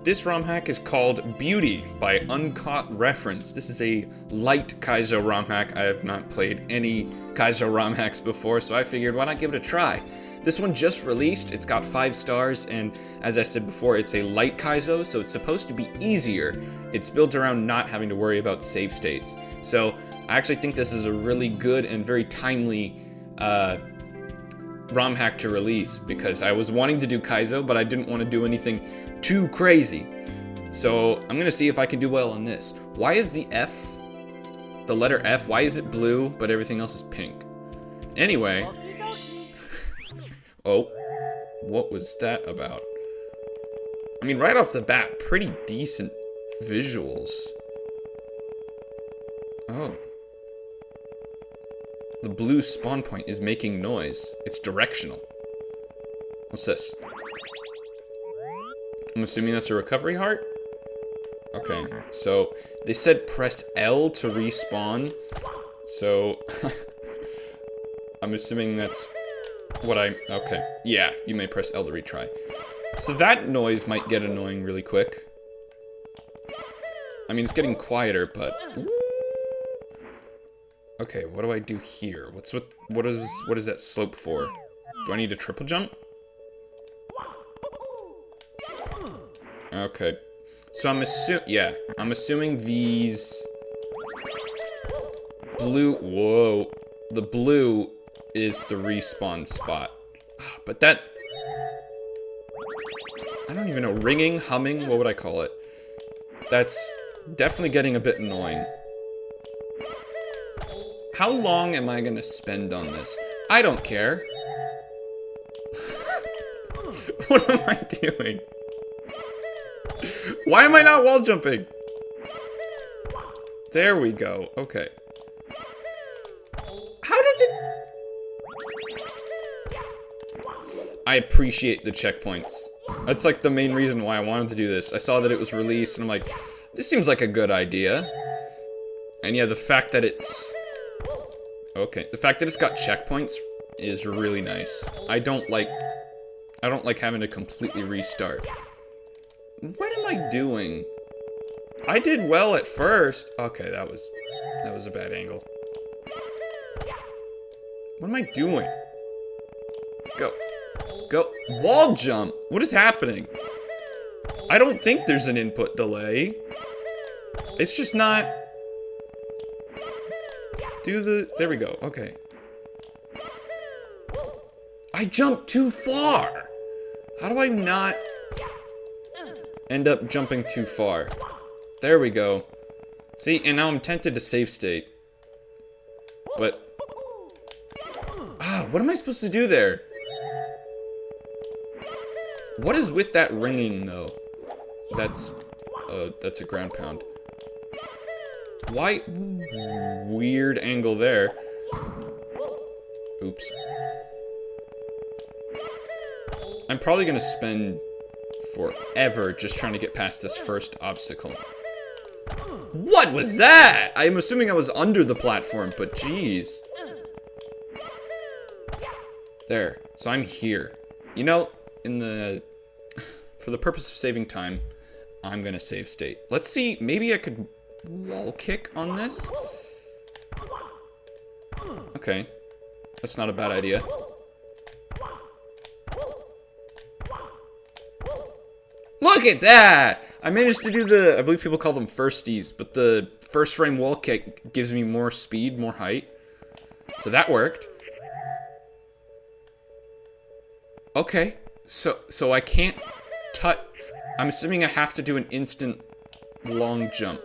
This ROM hack is called Beauty by UncaughtReference. This is a light Kaizo ROM hack. I have not played any Kaizo ROM hacks before, so I figured why not give it a try. This one just released, it's got 5 stars, and as I said before, it's a light Kaizo, so it's supposed to be easier. It's built around not having to worry about save states. So I actually think this is a really good and very timely ROM hack to release, because I was wanting to do Kaizo, but I didn't want to do anything too crazy. So I'm gonna see if I can do well on this. Why is the letter F, why is it blue, but everything else is pink? Anyway. Oh, what was that about? I mean, right off the bat, pretty decent visuals. Oh. The blue spawn point is making noise. It's directional. What's this? I'm assuming that's a recovery heart? Okay, so they said press L to respawn. So I'm assuming that's what okay. Yeah, you may press L to retry. So that noise might get annoying really quick. I mean, it's getting quieter, but okay, what do I do here? What is that slope for? Do I need a triple jump? Okay. So I'm assuming these blue, whoa, the blue is the respawn spot. But that, I don't even know, ringing, humming, what would I call it? That's definitely getting a bit annoying. How long am I gonna spend on this? I don't care. What am I doing? Why am I not wall jumping? There we go. Okay. How did it... I appreciate the checkpoints. That's like the main reason why I wanted to do this. I saw that it was released and I'm like, this seems like a good idea. And yeah, the fact that it's... Okay, the fact that it's got checkpoints is really nice. I don't like having to completely restart. What am I doing? I did well at first. Okay, that was a bad angle. What am I doing? Go. Go. Wall jump. What is happening? I don't think there's an input delay. It's just not... There we go. Okay. I jumped too far. How do I not end up jumping too far? There we go. See, and now I'm tempted to save state. But... what am I supposed to do there? What is with that ringing, though? That's a ground pound. Why? Weird angle there. Oops. I'm probably gonna spend forever just trying to get past this first obstacle. What was that? I'm assuming I was under the platform, but geez. There. So I'm here. You know, for the purpose of saving time, I'm gonna save state. Let's see, maybe I could wall kick on this? Okay. That's not a bad idea. Look at that! I managed to do I believe people call them firsties, but the first frame wall kick gives me more speed, more height. So that worked. Okay. So I can't touch... I'm assuming I have to do an instant long jump.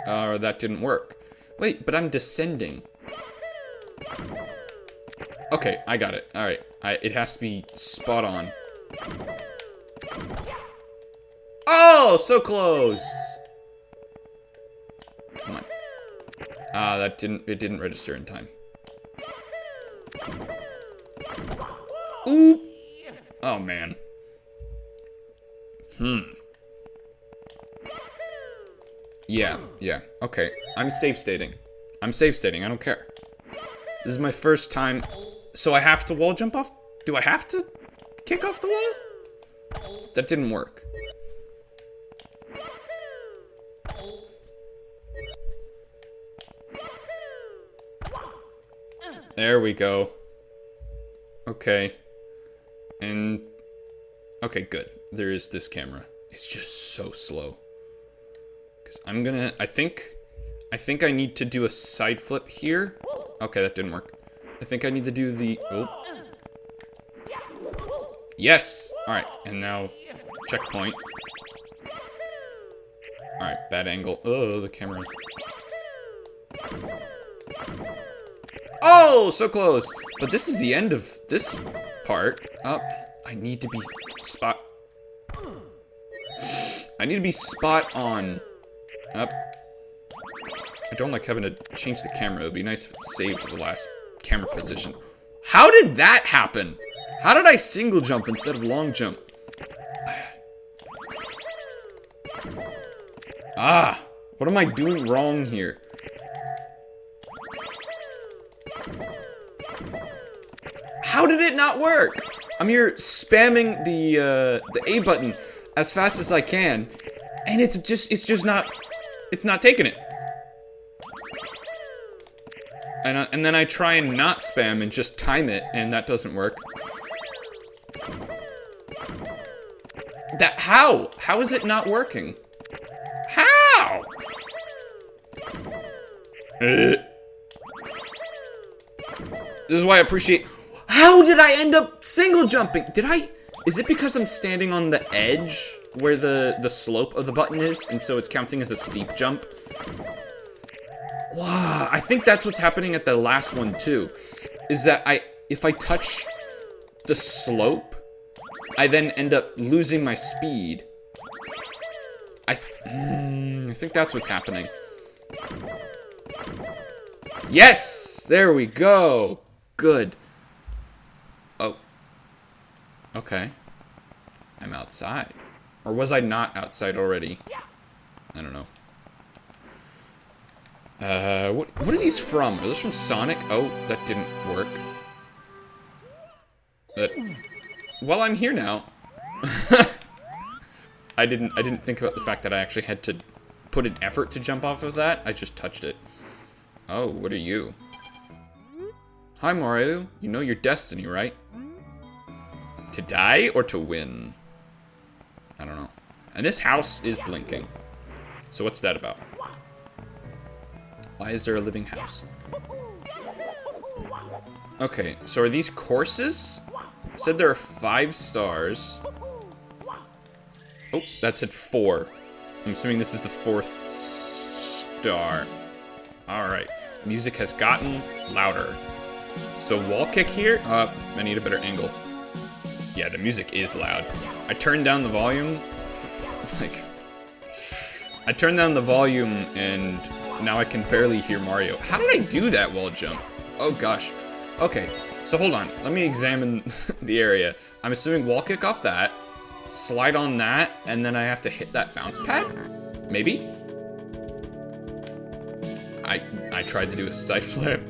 Or that didn't work. Wait, but I'm descending. Okay, I got it. Alright. It has to be spot on. Oh, so close! Come on. It didn't register in time. Oop! Oh, man. Yeah, okay. I'm save stating. I don't care. This is my first time. So I have to wall jump off? Do I have to kick off the wall? That didn't work. There we go. Okay. And... Okay, good. There is this camera. It's just so slow. Because I'm gonna... I think I need to do a side flip here. Okay, that didn't work. I think I need to do the... Oh. Yes! Alright, and now... Checkpoint. Alright, bad angle. Oh, the camera. Oh, so close! But this is the end of this part. Oh, I need to be spot... I need to be spot on. Up. I don't like having to change the camera. It would be nice if it saved the last camera position. How did that happen? How did I single jump instead of long jump? Ah, what am I doing wrong here? How did it not work? I'm here spamming the A button as fast as I can, and it's not taking it. And then I try and not spam and just time it, and that doesn't work. How? How is it not working? How? This is why I appreciate... How did I end up single jumping? Is it because I'm standing on the edge where the slope of the button is, and so it's counting as a steep jump? Wow, I think that's what's happening at the last one too. Is that if I touch the slope, I then end up losing my speed. I think that's what's happening. Yes! There we go! Good. Oh. Okay. I'm outside. Or was I not outside already? I don't know. What are these from? Are those from Sonic? Oh, that didn't work. Well, I'm here now. I didn't think about the fact that I actually had to put an effort to jump off of that. I just touched it. Oh, what are you? Hi, Mario. You know your destiny, right? To die or to win? I don't know. And this house is blinking. So what's that about? Why is there a living house? Okay, so are these courses? It said there are 5 stars. Oh, that said 4. I'm assuming this is the 4th star. Alright. Music has gotten louder. So wall kick here? I need a better angle. Yeah, the music is loud. I turned down the volume. I turned down the volume and now I can barely hear Mario. How did I do that wall jump? Oh gosh. Okay, so hold on. Let me examine the area. I'm assuming wall kick off that, slide on that, and then I have to hit that bounce pad? Maybe? I tried to do a side flip.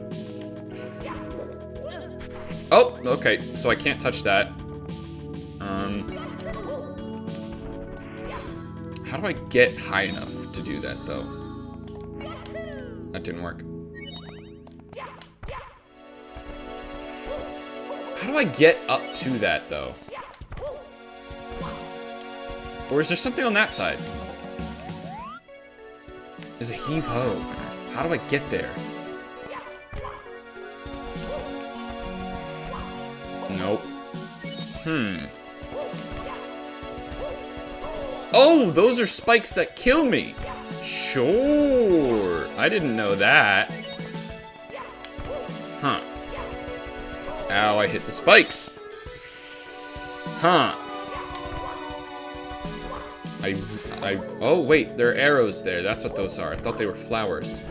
Oh, okay, so I can't touch that. How do I get high enough to do that, though? That didn't work. How do I get up to that, though? Or is there something on that side? There's a heave-ho. How do I get there? Nope. Oh, those are spikes that kill me. Sure. I didn't know that. Huh. Ow, I hit the spikes. Huh. Oh, wait, there are arrows there. That's what those are. I thought they were flowers.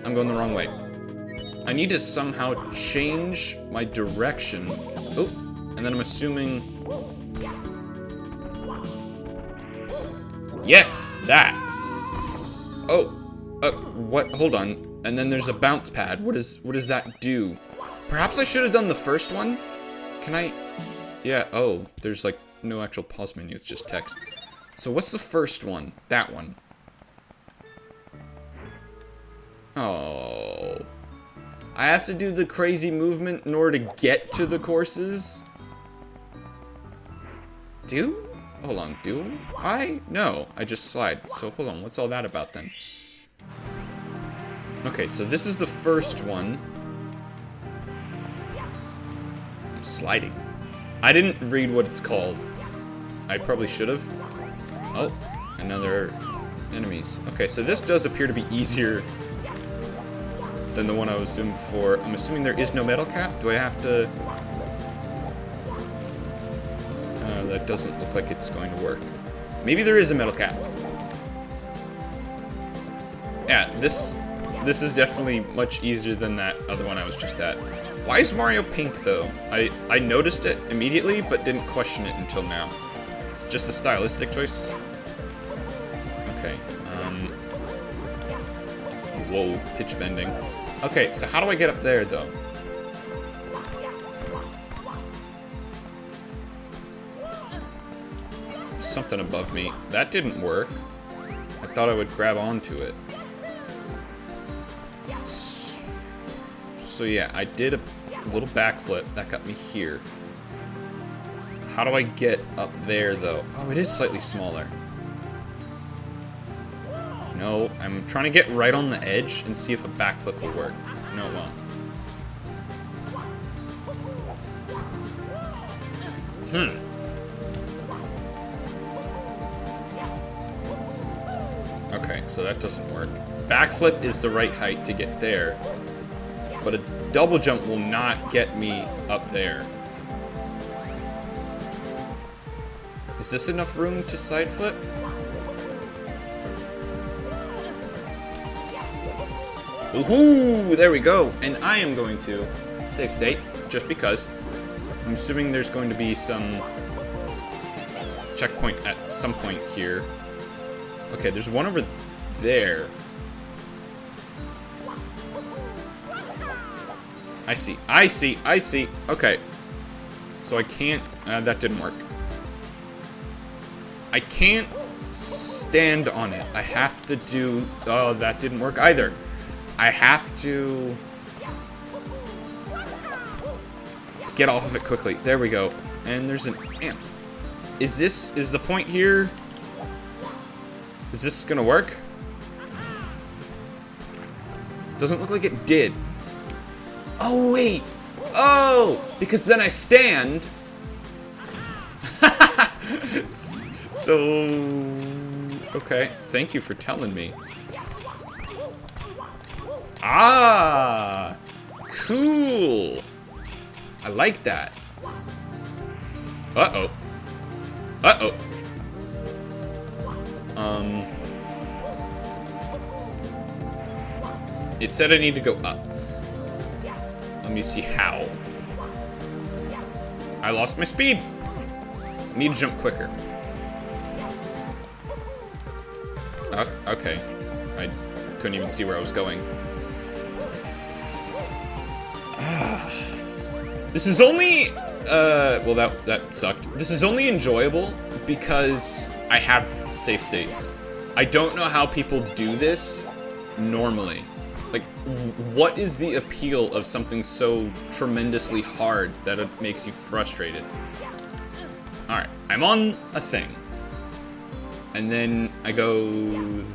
I'm going the wrong way. I need to somehow change my direction. Oh, and then I'm assuming... Yes, that. Oh, what? Hold on. And then there's a bounce pad. What does that do? Perhaps I should have done the first one. Can I? Yeah. Oh, there's like no actual pause menu. It's just text. So what's the first one? That one. Oh. I have to do the crazy movement in order to get to the courses? Hold on, do I? No, I just slide. So hold on, what's all that about then? Okay, so this is the first one. I'm sliding. I didn't read what it's called. I probably should have. Oh, another enemies. Okay, so this does appear to be easier than the one I was doing before. I'm assuming there is no metal cap. Do I have to... that doesn't look like it's going to work. Maybe there is a metal cap. Yeah, this is definitely much easier than that other one I was just at. Why is Mario pink, though? I noticed it immediately, but didn't question it until now. It's just a stylistic choice. Okay, whoa, pitch bending. Okay, so how do I get up there, though? Something above me. That didn't work. I thought I would grab onto it. So yeah, I did a little backflip. That got me here. How do I get up there, though? Oh, it is slightly smaller. No, I'm trying to get right on the edge and see if a backflip will work. No, it won't. Okay, so that doesn't work. Backflip is the right height to get there, but a double jump will not get me up there. Is this enough room to side flip? Woohoo! There we go. And I am going to save state, just because. I'm assuming there's going to be some checkpoint at some point here. Okay, there's one over there. I see. Okay. So I can't... that didn't work. I can't stand on it. I have to do... Oh, that didn't work either. I have to... get off of it quickly. There we go. And there's an amp. Is the point here... Is this gonna work? Doesn't look like it did. Oh, wait. Oh, because then I stand. So, okay. Thank you for telling me. Ah, cool. I like that. Uh-oh. Uh-oh. It said I need to go up. Let me see how. I lost my speed. I need to jump quicker. Okay. I couldn't even see where I was going. This is only, well, that sucked. This is only enjoyable because I have safe states. I don't know how people do this normally. Like, what is the appeal of something so tremendously hard that it makes you frustrated? Alright, I'm on a thing. And then I go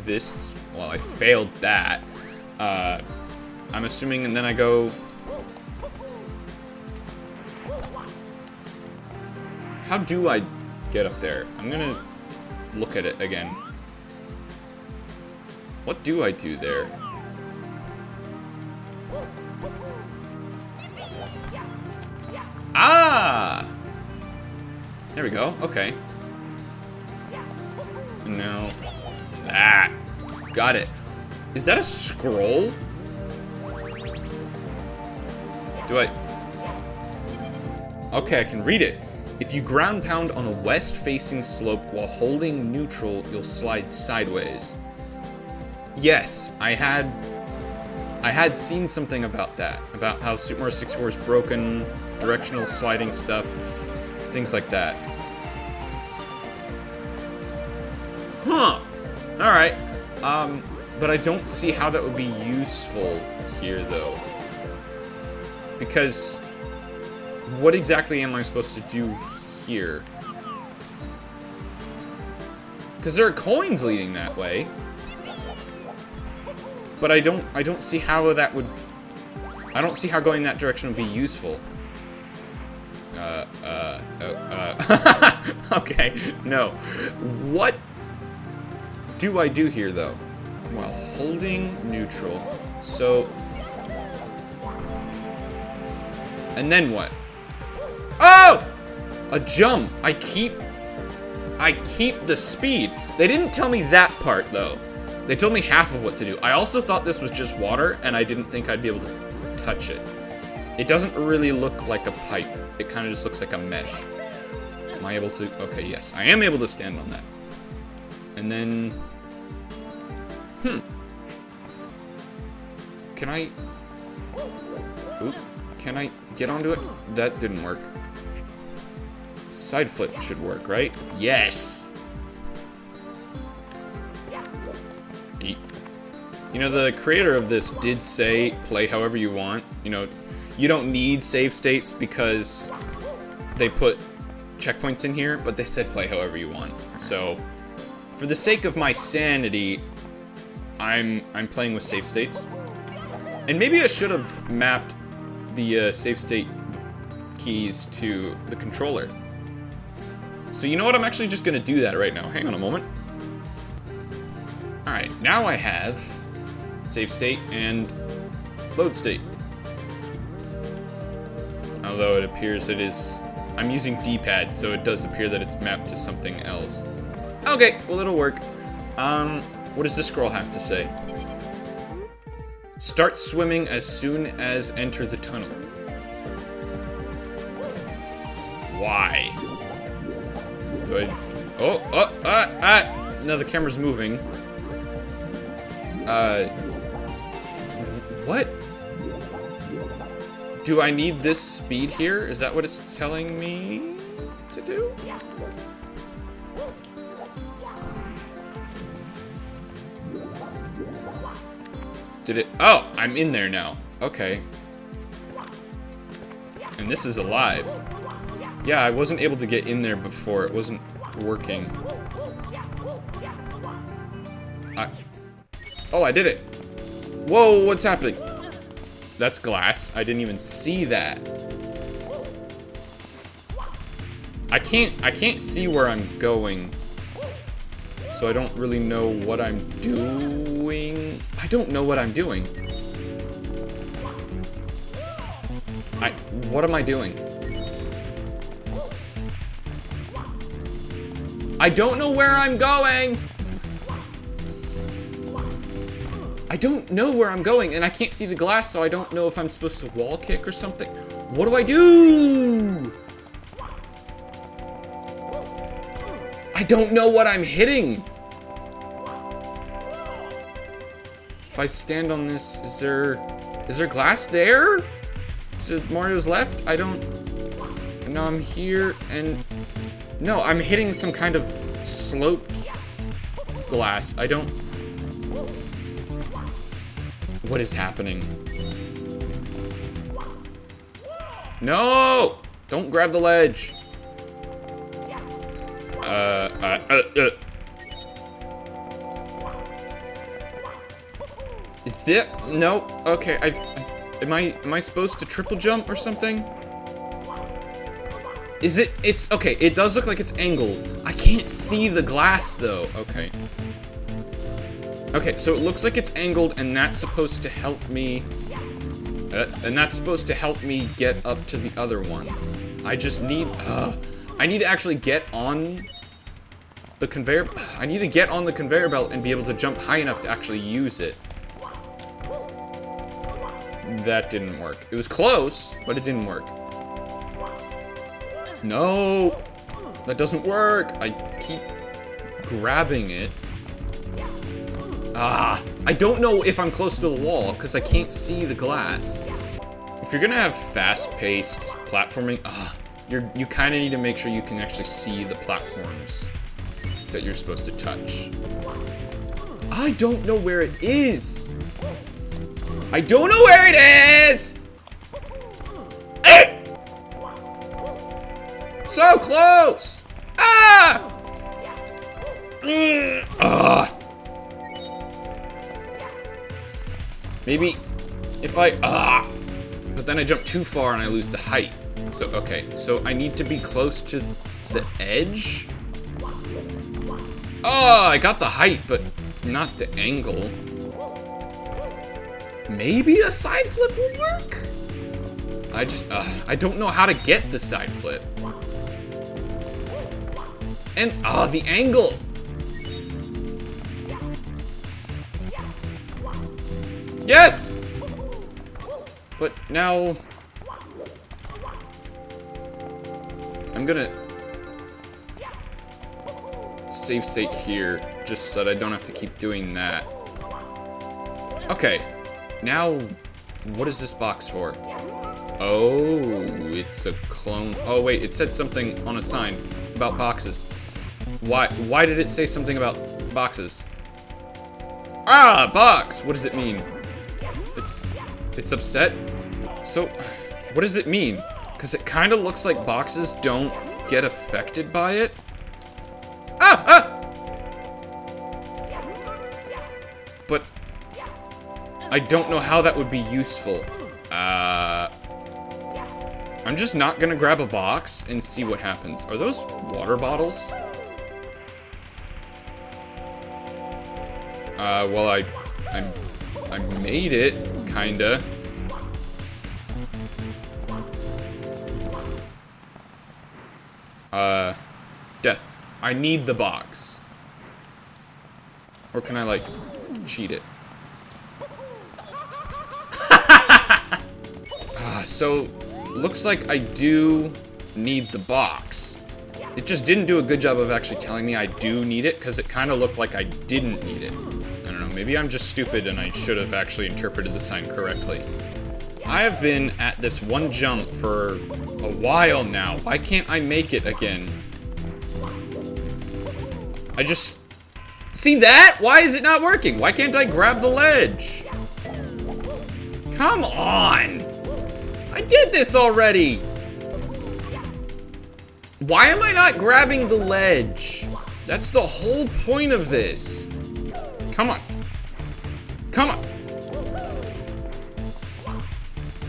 this, well, I failed that. I'm assuming, and then I go... How do I get up there? I'm gonna look at it again. What do I do there? Ah! There we go, okay. No. Ah! Got it. Is that a scroll? Do I... Okay, I can read it. If you ground pound on a west-facing slope while holding neutral, you'll slide sideways. Yes, I had seen something about that. About how Super Mario 64 is broken, directional sliding stuff, things like that. Huh. Alright. But I don't see how that would be useful here, though. Because what exactly am I supposed to do here? Because there are coins leading that way. But I don't see how that would... I don't see how going that direction would be useful. Okay, no. What do I do here, though? While holding neutral. So... And then what? Oh! A jump. I keep the speed. They didn't tell me that part, though. They told me half of what to do. I also thought this was just water, and I didn't think I'd be able to touch it. It doesn't really look like a pipe. It kind of just looks like a mesh. Am I able to? Okay, yes. I am able to stand on that. And then... Can I... Oop. Can I get onto it? That didn't work. Side flip should work, right? Yes! You know, the creator of this did say, play however you want. You know, you don't need save states because they put checkpoints in here, but they said play however you want. So, for the sake of my sanity, I'm playing with save states. And maybe I should have mapped the save state keys to the controller. So you know what? I'm actually just gonna do that right now. Hang on a moment. Alright, now I have save state and load state. Although it appears it is... I'm using D-pad, so it does appear that it's mapped to something else. Okay, well it'll work. What does this scroll have to say? Start swimming as soon as enter the tunnel. Why? Do I... Oh, no, the camera's moving. What? Do I need this speed here? Is that what it's telling me to do? Did it? Oh, I'm in there now. Okay. And this is alive. Yeah, I wasn't able to get in there before. It wasn't working. Oh, I did it. Whoa, what's happening? That's glass. I didn't even see that. I can't see where I'm going. So I don't really know what I'm doing. I don't know what I'm doing. What am I doing? I don't know where I'm going! I don't know where I'm going, and I can't see the glass, so I don't know if I'm supposed to wall kick or something. What do I do? I don't know what I'm hitting. If I stand on this, is there glass there? To Mario's left? I don't... No, I'm here, and... No, I'm hitting some kind of sloped glass. I don't... What is happening? No! Don't grab the ledge. Is it? No. Okay. Am I supposed to triple jump or something? Is it? It's okay. It does look like it's angled. I can't see the glass though. Okay. Okay, so it looks like it's angled, and that's supposed to help me. And that's supposed to help me get up to the other one. I just need. I need to actually get on the conveyor. I need to get on the conveyor belt and be able to jump high enough to actually use it. That didn't work. It was close, but it didn't work. No, that doesn't work. I keep grabbing it. I don't know if I'm close to the wall because I can't see the glass. If you're gonna have fast-paced platforming, you kind of need to make sure you can actually see the platforms that you're supposed to touch. I don't know where it is. I don't know where it is. So close! Ah! Maybe if I... But then I jump too far and I lose the height. So, okay. So I need to be close to the edge? Oh, I got the height, but not the angle. Maybe a side flip will work? I don't know how to get the side flip. And, the angle. Yes! But now... I'm gonna... save state here, just so that I don't have to keep doing that. Okay. Now, what is this box for? Oh, it's a clone. Oh, wait, it said something on a sign about boxes. Why did it say something about boxes? Ah, box! What does it mean? It's upset? So, what does it mean? Because it kind of looks like boxes don't get affected by it. But I don't know how that would be useful. I'm just not gonna grab a box and see what happens. Are those water bottles? Well, I made it, kinda. Death. I need the box. Or can I, like, cheat it? So, looks like I do need the box. It just didn't do a good job of actually telling me I do need it, because it kind of looked like I didn't need it. I don't know, maybe I'm just stupid and I should have actually interpreted the sign correctly. I have been at this one jump for a while now. Why can't I make it again? I just... See that? Why is it not working? Why can't I grab the ledge? Come on! I did this already! Why am I not grabbing the ledge? That's the whole point of this. Come on. Come on.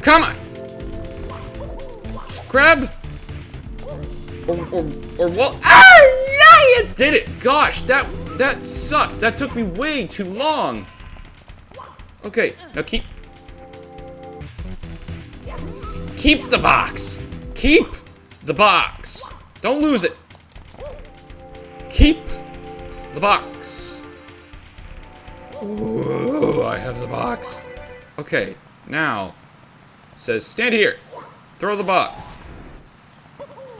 Come on! Just grab... Or what? Ah! Yeah, you did it! Gosh, that sucked. That took me way too long. Okay, now keep the box. Keep the box. Don't lose it. Keep the box. Ooh, I have the box. Okay, now it says stand here. Throw the box.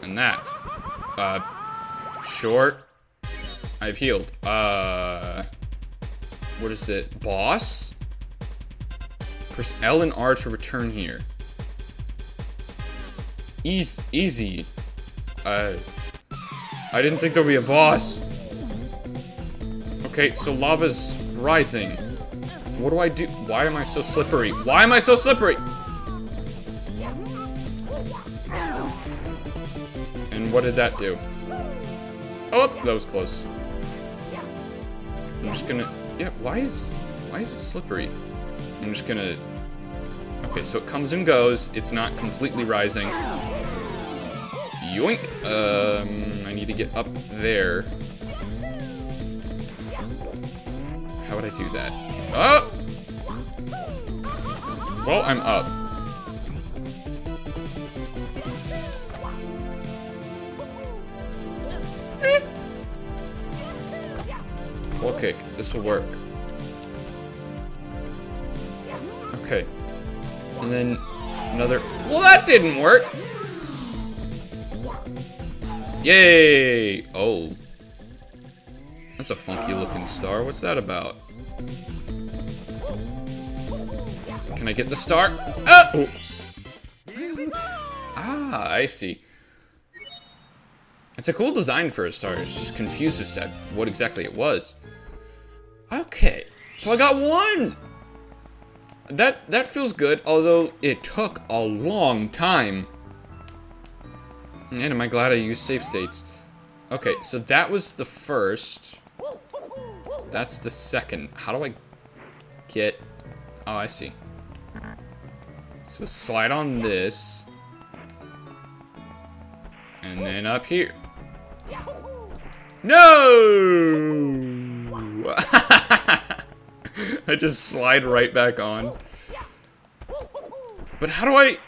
And that. Short. I've healed. What is it? Boss? Press L and R to return here. Easy. I didn't think there'd be a boss. Okay, so lava's rising. What do I do? Why am I so slippery? Why am I so slippery? And what did that do? Oh, that was close. I'm just gonna... Yeah, why is it slippery? I'm just gonna... Okay, so it comes and goes. It's not completely rising. Yoink! I need to get up there. How would I do that? Oh! Well, I'm up. Wall kick. This will work. Okay. And then another... Well, that didn't work! Yay! Oh. That's a funky looking star. What's that about? Can I get the star? Oh! Ah, I see. It's a cool design for a star. It's just confused as to what exactly it was. Okay. So I got one! That feels good, although it took a long time. And am I glad I used save states? Okay, so that was the first. That's the second. How do I get... Oh, I see. So slide on this. And then up here. No! I just slide right back on. But how do I...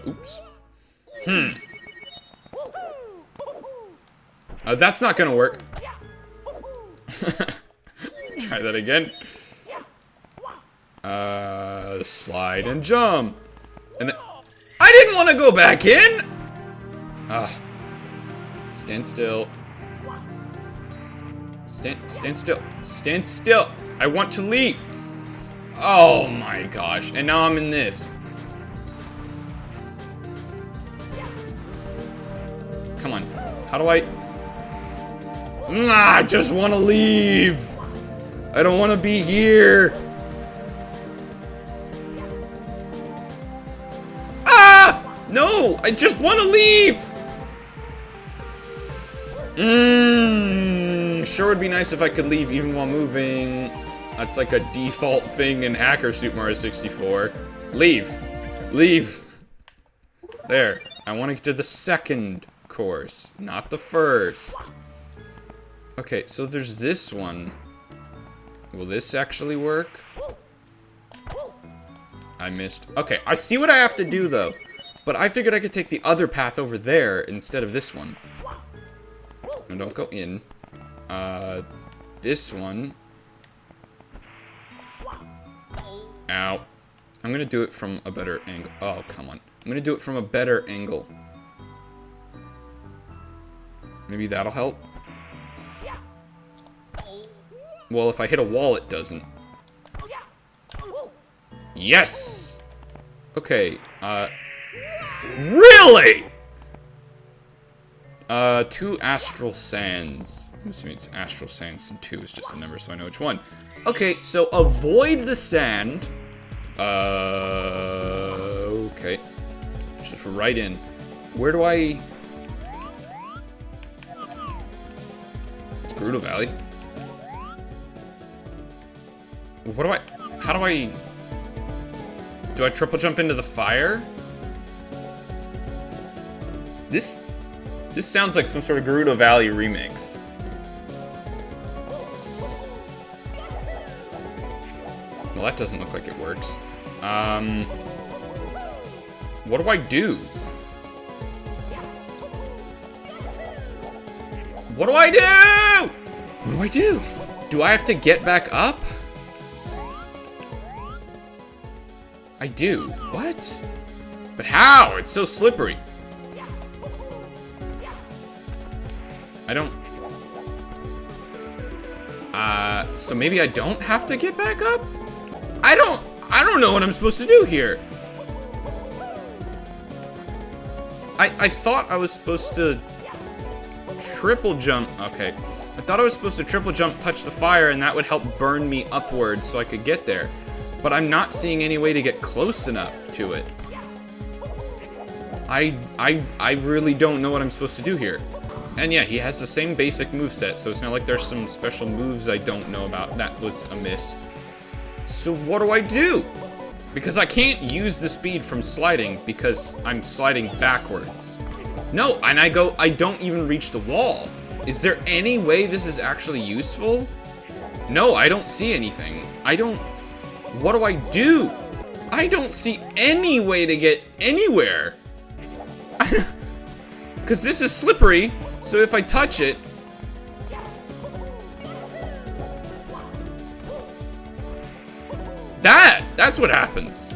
Oops. That's not gonna work. Try that again. Slide and jump. And then... I didn't want to go back in! Stand still. Stand still. Stand still. I want to leave. Oh my gosh. And now I'm in this. Come on. How do I... I just want to leave. I don't want to be here. No, I just want to leave. Sure would be nice if I could leave even while moving. That's like a default thing in Hacker Super Mario 64. Leave. Leave. There. I want to get to the second course, not the first. Okay, so there's this one. Will this actually work? I missed. Okay, I see what I have to do, though. But I figured I could take the other path over there instead of this one. No, don't go in. This one. Ow. I'm gonna do it from a better angle. Oh, come on. I'm gonna do it from a better angle. Maybe that'll help. Well, if I hit a wall, it doesn't. Yes! Okay, really? 2 astral sands. I'm assuming it's astral sands and 2 is just a number, so I know which one. Okay, so avoid the sand. Okay. Just right in. Where do I... It's Gerudo Valley. What do I... How do I... Do I triple jump into the fire? This sounds like some sort of Gerudo Valley remix. Well, that doesn't look like it works. What do I do? What do I do? What do I do? Do I have to get back up? I do. What? But how? It's so slippery. I don't... So maybe I don't have to get back up? I don't know what I'm supposed to do here. I thought I was supposed to triple jump. Okay. I thought I was supposed to triple jump, touch the fire, and that would help burn me upward so I could get there. But I'm not seeing any way to get close enough to it. I really don't know what I'm supposed to do here. And yeah, he has the same basic moveset, so it's not like there's some special moves I don't know about. That was a miss. So what do I do? Because I can't use the speed from sliding because I'm sliding backwards. No, and I don't even reach the wall. Is there any way this is actually useful? No, I don't see anything. What do I do? I don't see any way to get anywhere. Because this is slippery, so if I touch it... That's what happens.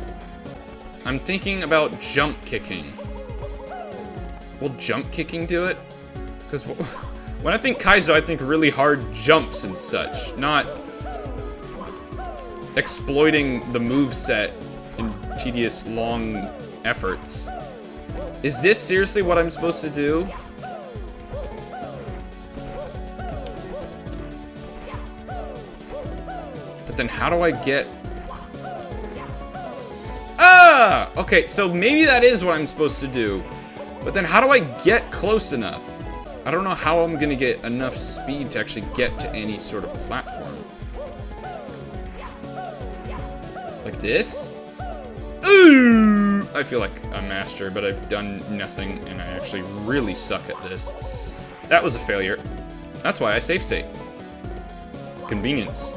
I'm thinking about jump kicking. Will jump kicking do it? Because when I think Kaizo, I think really hard jumps and such, not exploiting the moveset in tedious, long efforts. Is this seriously what I'm supposed to do? But then how do I get... Ah! Okay, so maybe that is what I'm supposed to do. But then how do I get close enough? I don't know how I'm gonna get enough speed to actually get to any sort of platform. Like this? Ooh! I feel like a master, but I've done nothing, and I actually really suck at this. That was a failure. That's why I safe state. Convenience.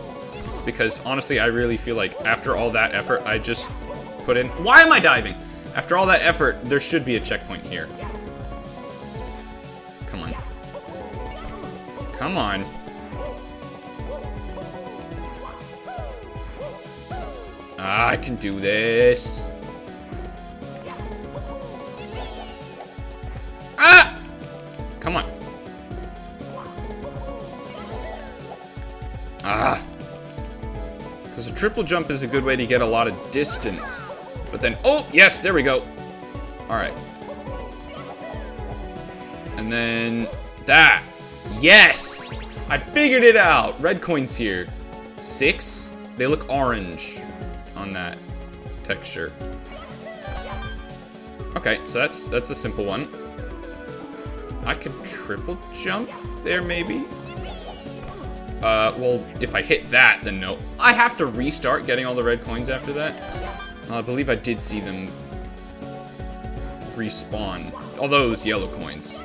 Because honestly, I really feel like after all that effort I just put in... Why am I diving? After all that effort, there should be a checkpoint here. Come on. Come on. Ah, I can do this. Ah! Come on. Ah. Because a triple jump is a good way to get a lot of distance. But then, oh, yes, there we go. All right. And then that. Yes! I figured it out. Red coins here. 6. They look orange on that texture. Okay, so that's a simple one. I could triple jump there, maybe? Well, if I hit that, then no. I have to restart getting all the red coins after that. I believe I did see them respawn. All those yellow coins.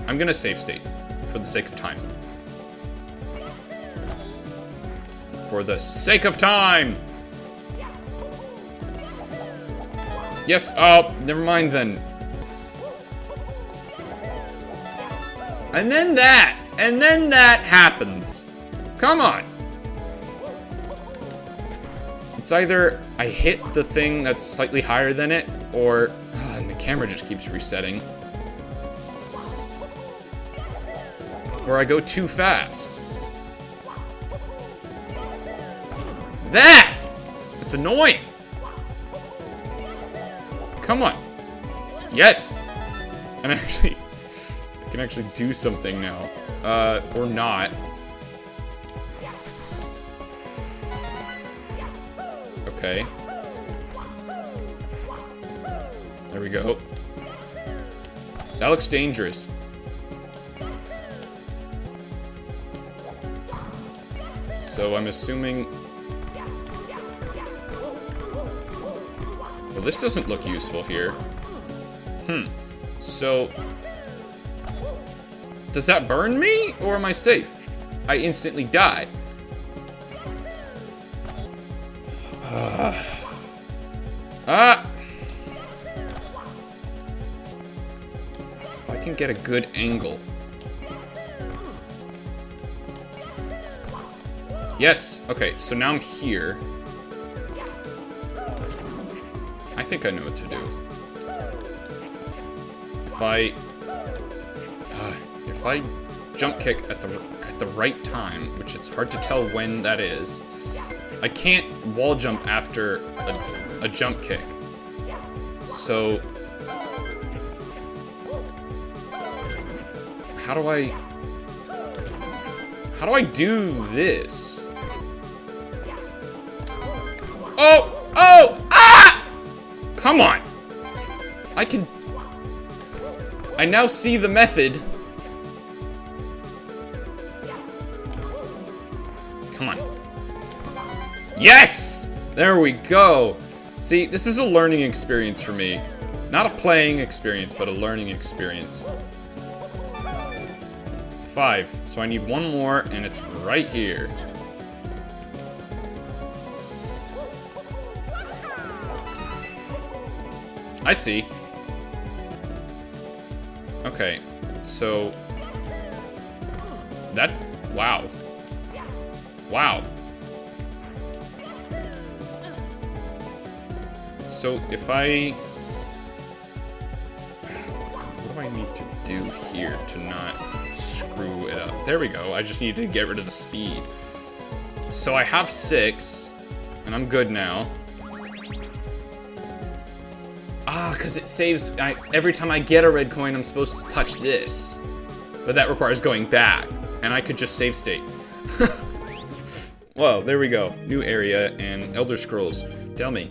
I'm gonna save state for the sake of time. For the sake of time! Yes, oh, never mind then. And then that happens. Come on. It's either I hit the thing that's slightly higher than it, or and the camera just keeps resetting. Or I go too fast. That! It's annoying. Come on. Yes. And actually, I can actually do something now. Or not. Okay. There we go. That looks dangerous. So I'm assuming... Well, this doesn't look useful here. So... Does that burn me, or am I safe? I instantly die. If I can get a good angle. Yes, okay, so now I'm here. I think I know what to do. If I jump kick at the right time, which it's hard to tell when that is, I can't wall jump after a jump kick. So how do I do this? Oh! Ah! Come on. I now see the method. Come on. Yes! There we go. See, this is a learning experience for me. Not a playing experience, but a learning experience. 5. So I need one more, and it's right here. I see. Okay, so... That... Wow. Wow. So if I... What do I need to do here to not screw it up? There we go. I just need to get rid of the speed. So I have 6, and I'm good now. Ah, because it saves... every time I get a red coin, I'm supposed to touch this. But that requires going back, and I could just save state. Whoa, there we go. New area and Elder Scrolls. Tell me.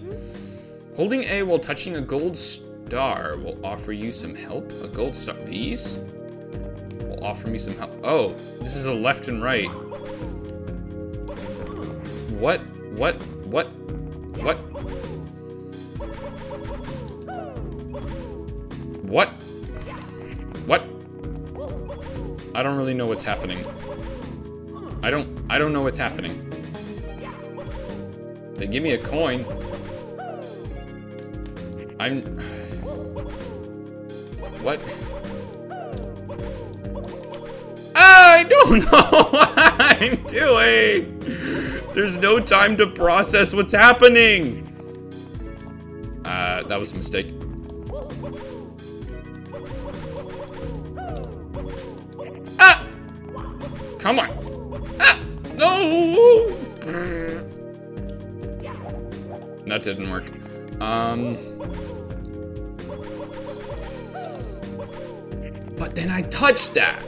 Holding A while touching a gold star will offer you some help. A gold star. These will offer me some help. Oh, this is a left and right. What? I don't really know what's happening. I don't know what's happening. They give me a coin. What? I don't know what I'm doing! There's no time to process what's happening! That was a mistake. Ah! Come on! Ah! No! That didn't work. But then I touched that!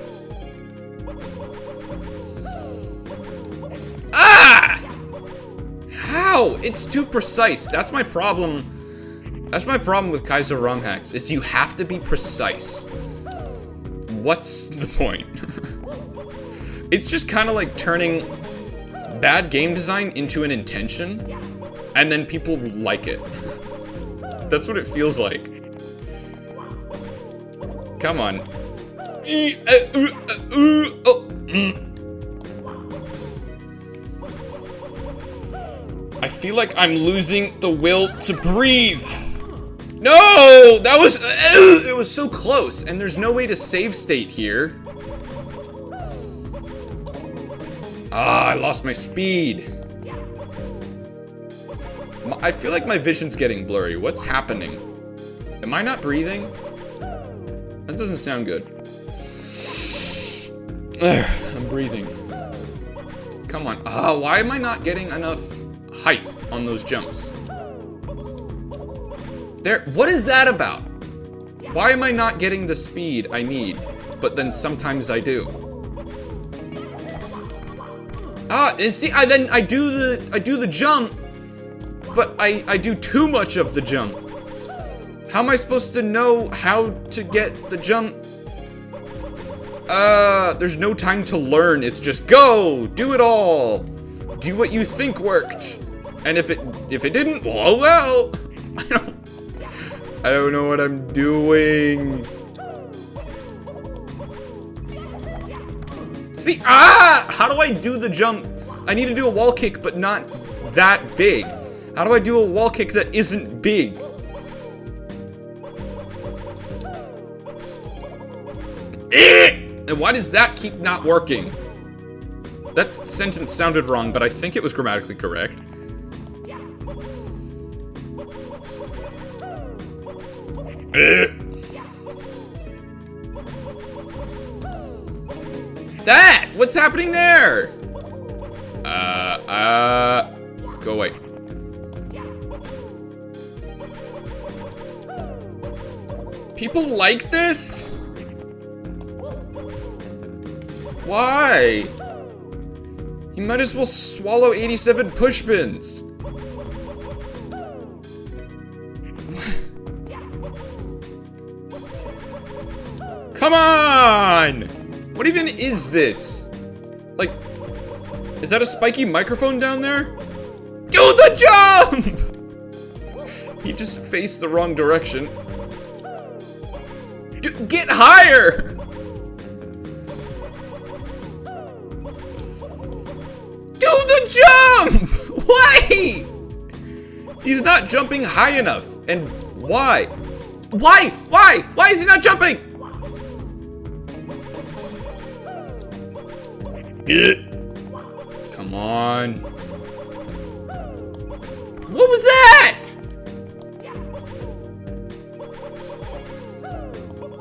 Ah! How? It's too precise. That's my problem. That's my problem with Kaizo ROM hacks, is you have to be precise. What's the point? It's just kind of like turning bad game design into an intention, and then people like it. That's what it feels like. Come on. I feel like I'm losing the will to breathe. No! That was... it was so close, and there's no way to save state here. Ah, I lost my speed. I feel like my vision's getting blurry. What's happening? Am I not breathing? That doesn't sound good. I'm breathing. Come on. Why am I not getting enough height on those jumps? What is that about? Why am I not getting the speed I need, but then sometimes I do? And see, I do the jump, but I do too much of the jump. How am I supposed to know how to get the jump? There's no time to learn. It's just go, do it all, do what you think worked, and if it didn't, well, I don't know what I'm doing. See, how do I do the jump? I need to do a wall kick, but not that big. How do I do a wall kick that isn't big? And why does that keep not working? That sentence sounded wrong, but I think it was grammatically correct. That! What's happening there? Go away. People like this? Why? You might as well swallow 87 pushpins. Come on! What even is this? Like, is that a spiky microphone down there? Do the jump! He just faced the wrong direction. Get higher! Do the jump! Why? He's not jumping high enough. And why? Why? Why is he not jumping? Come on. What was that?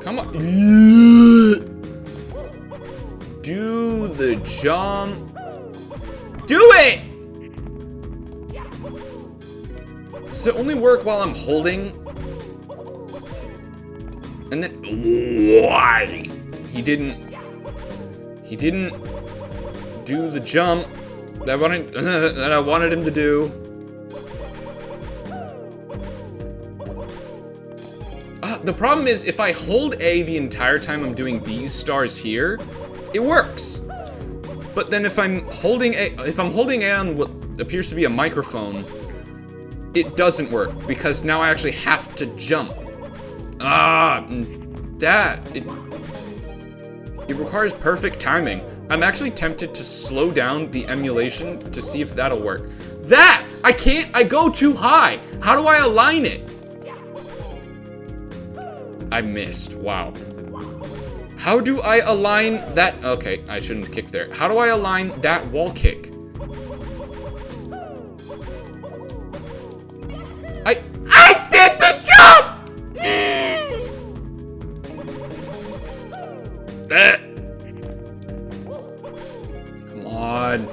Come on. Do the jump. Do it! Does it only work while I'm holding? And then why? He didn't do the jump that I wanted him to do. the problem is if I hold A the entire time I'm doing these stars here, it works. But then if I'm holding A on what appears to be a microphone, it doesn't work because now I actually have to jump. It requires perfect timing. I'm actually tempted to slow down the emulation to see if that'll work. I can't, I go too high. How do I align it? I missed, wow. How do I align that? Okay, I shouldn't kick there. How do I align that wall kick? I did the jump! Come on.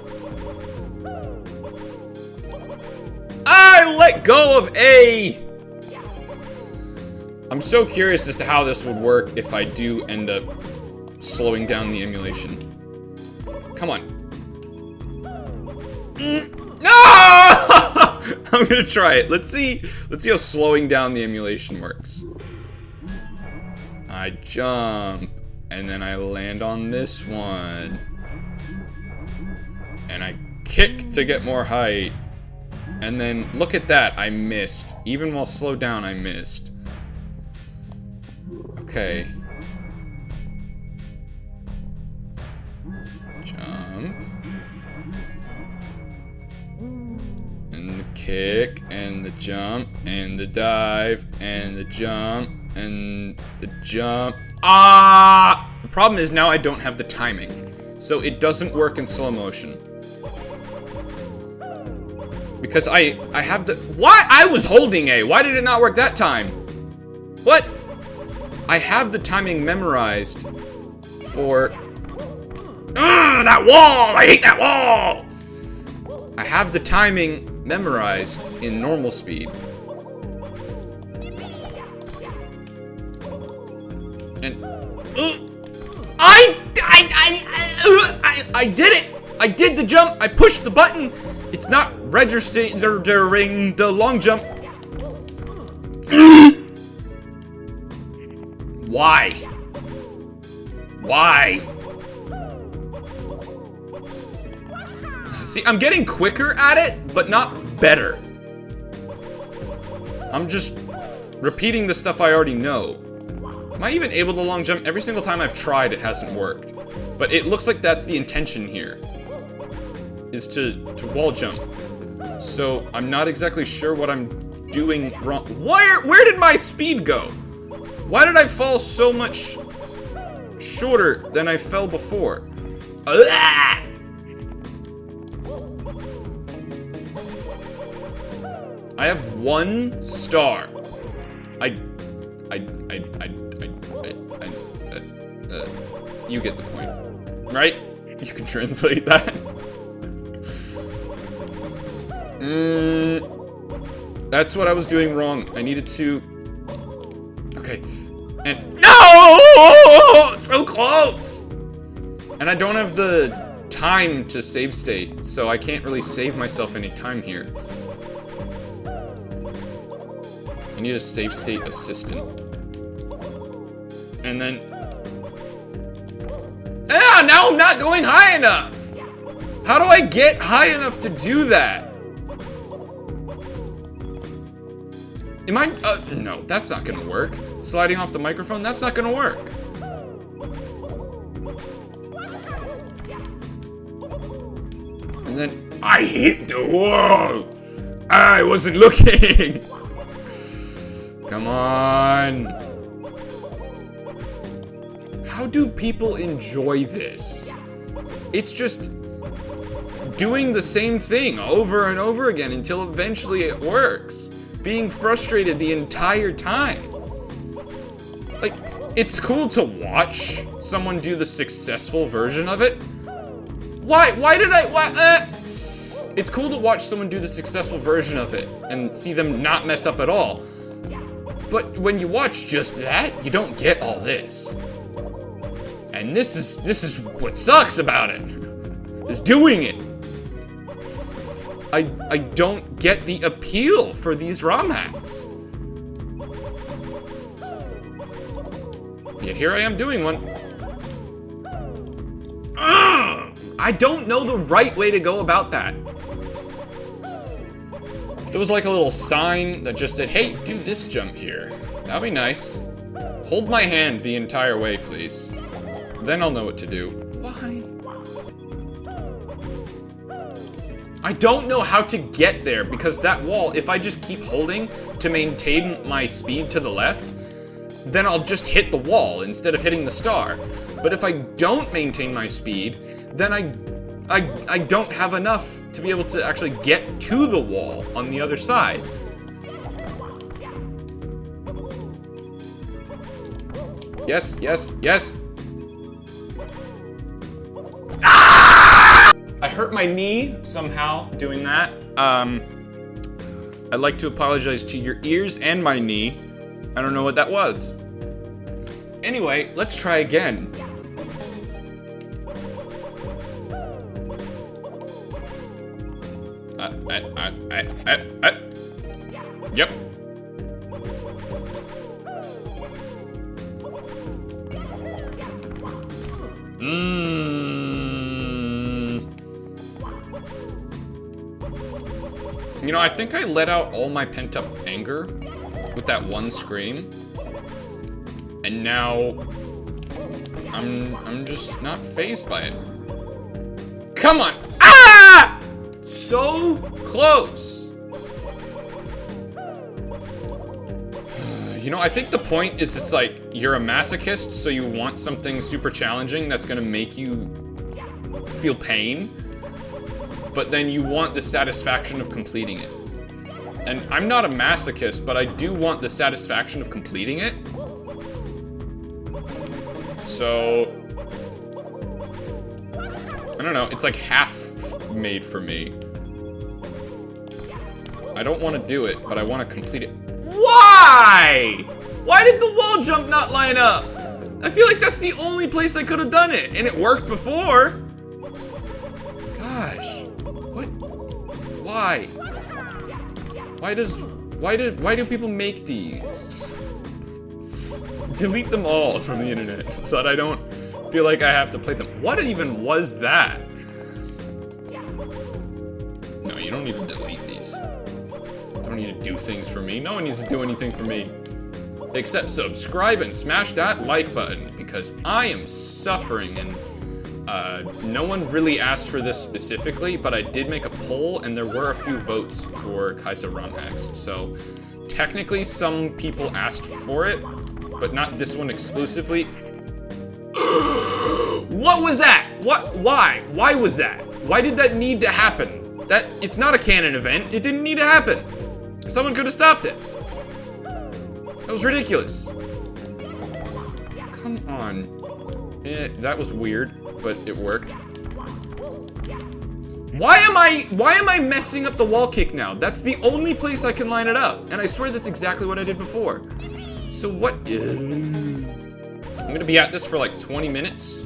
I let go of A! I'm so curious as to how this would work if I do end up slowing down the emulation. Come on. No! I'm gonna try it. Let's see how slowing down the emulation works. I jump, and then I land on this one. And I kick to get more height. And then, look at that, I missed. Even while slowed down, I missed. Okay. Jump. And the kick, and the jump, and the dive, and the jump, and the jump. The problem is now I don't have the timing. So it doesn't work in slow motion. Because I have the... Why? I was holding A. Why did it not work that time? What? I have the timing memorized for... that wall! I hate that wall! I have the timing memorized in normal speed. And... I did it! I did the jump! I pushed the button! It's not registering the long jump. Why? Why? See, I'm getting quicker at it, but not better. I'm just repeating the stuff I already know. Am I even able to long jump? Every single time I've tried, it hasn't worked. But it looks like that's the intention here. Is to wall jump. So I'm not exactly sure what I'm doing wrong. Where did my speed go? Why did I fall so much shorter than I fell before? I have 1 star. You get the point, right? You can translate that. That's what I was doing wrong. I needed to... Okay. And... No! So close! And I don't have the time to save state, so I can't really save myself any time here. I need a save state assistant. And then... now I'm not going high enough! How do I get high enough to do that? Am I, no, that's not gonna work. Sliding off the microphone, that's not gonna work. And then, I hit the wall! I wasn't looking! Come on! How do people enjoy this? It's just doing the same thing over and over again until eventually it works. Being frustrated the entire time. Like, it's cool to watch someone do the successful version of it. Why did I, It's cool to watch someone do the successful version of it and see them not mess up at all. But when you watch just that, you don't get all this. And this is what sucks about it. Is doing it. I don't get the appeal for these ROM hacks. Yet here I am doing one. Ugh! I don't know the right way to go about that. If there was like a little sign that just said, hey, do this jump here. That'd be nice. Hold my hand the entire way, please. Then I'll know what to do. Why? I don't know how to get there because that wall, if I just keep holding to maintain my speed to the left, then I'll just hit the wall instead of hitting the star. But if I don't maintain my speed, then I don't have enough to be able to actually get to the wall on the other side. Yes, yes, yes. Ah! I hurt my knee somehow doing that. I'd like to apologize to your ears and my knee. I don't know what that was. Anyway, let's try again. Yep. You know, I think I let out all my pent-up anger with that one scream. And now I'm just not fazed by it. Come on. Ah! So close. You know, I think the point is it's like you're a masochist, so you want something super challenging that's gonna make you feel pain, but then you want the satisfaction of completing it. And I'm not a masochist, but I do want the satisfaction of completing it. So, I don't know, it's like half made for me. I don't want to do it, but I want to complete it. Why? Why did the wall jump not line up? I feel like that's the only place I could have done it, and it worked before. Gosh, what? Why? Why do people make these? Delete them all from the internet so that I don't feel like I have to play them. What even was that? No, you don't need to delete these. You don't need to do things for me. No one needs to do anything for me. Except subscribe and smash that like button because I am suffering and no one really asked for this specifically, but I did make a poll and there were a few votes for Kaizo ROM hacks. So technically some people asked for it, but not this one exclusively. What was that? What? Why? Why was that? Why did that need to happen? It's not a canon event. It didn't need to happen. Someone could have stopped it. That was ridiculous. Come on. That was weird, but it worked. Why am I messing up the wall kick now? That's the only place I can line it up. And I swear that's exactly what I did before. So what? I'm gonna be at this for like 20 minutes.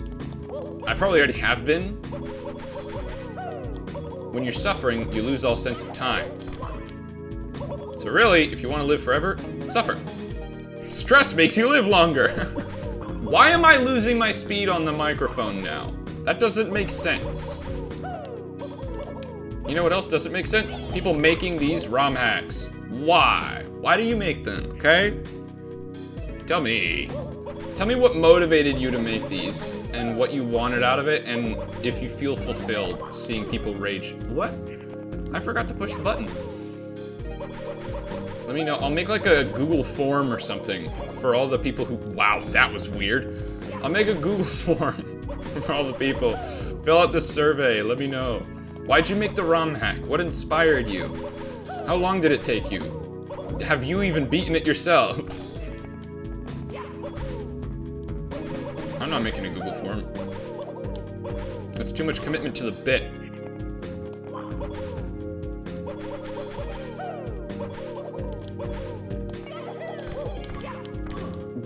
I probably already have been. When you're suffering, you lose all sense of time. So really, if you want to live forever, suffer. Stress makes you live longer. Why am I losing my speed on the microphone now? That doesn't make sense. You know what else doesn't make sense? People making these ROM hacks. Why? Why do you make them, okay? Tell me. Tell me what motivated you to make these, and what you wanted out of it, and if you feel fulfilled seeing people rage. What? I forgot to push the button. Let me know. I'll make like a Google form or something for all the people who... Wow, that was weird. I'll make a Google form for all the people. Fill out this survey. Let me know. Why'd you make the ROM hack? What inspired you? How long did it take you? Have you even beaten it yourself? I'm not making a Google form. That's too much commitment to the bit.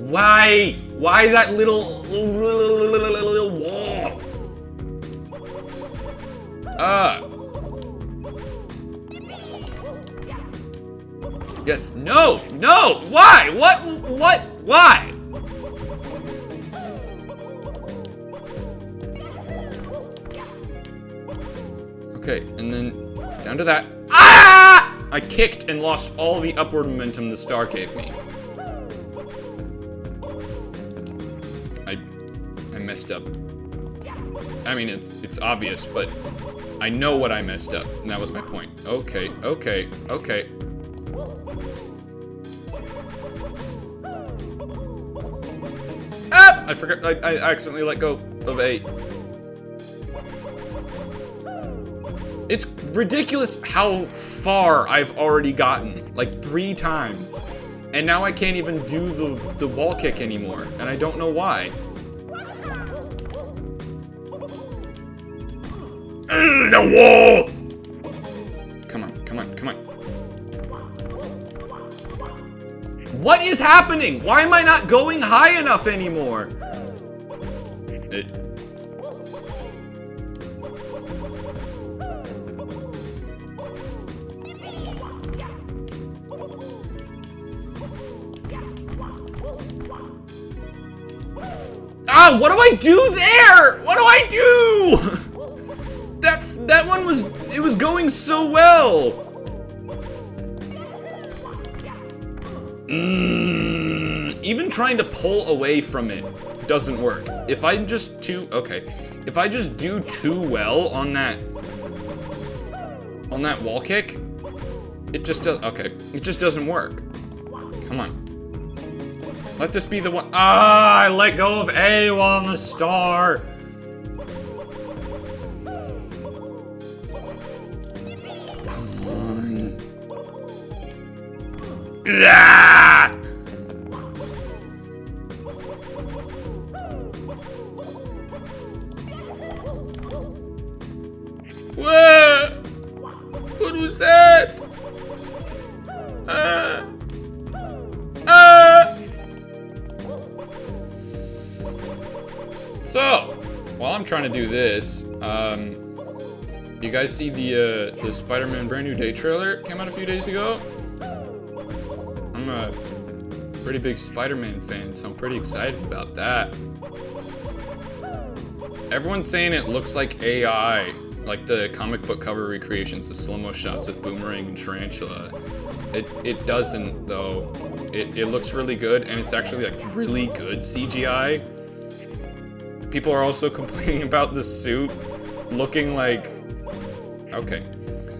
Why? Why that little wall? Yes. No. No. Why? What? Why? Okay, and then down to that. Ah! I kicked and lost all the upward momentum the star gave me. I messed up. I mean, it's obvious, but I know what I messed up, and that was my point. Okay, okay, okay. Ah! I forgot, I accidentally let go of A. It's ridiculous how far I've already gotten, like 3 times. And now I can't even do the wall kick anymore, and I don't know why. The wall! Come on, come on, come on. What is happening? Why am I not going high enough anymore? Ah, what do I do there? What do I do? That one was, it was going so well. Even trying to pull away from it doesn't work. If I just if I just do too well on that wall kick, it just does, it just doesn't work. Come on. Let this be the one. Ah, I let go of A while on the star. Come on. Ah! Whoa! What was that? So, while I'm trying to do this, you guys see the Spider-Man Brand New Day trailer? Came out a few days ago. I'm a pretty big Spider-Man fan, so I'm pretty excited about that. Everyone's saying it looks like AI, like the comic book cover recreations, the slow-mo shots with Boomerang and Tarantula. It doesn't, though. It looks really good, and it's actually like really good CGI. People are also complaining about the suit looking like... Okay.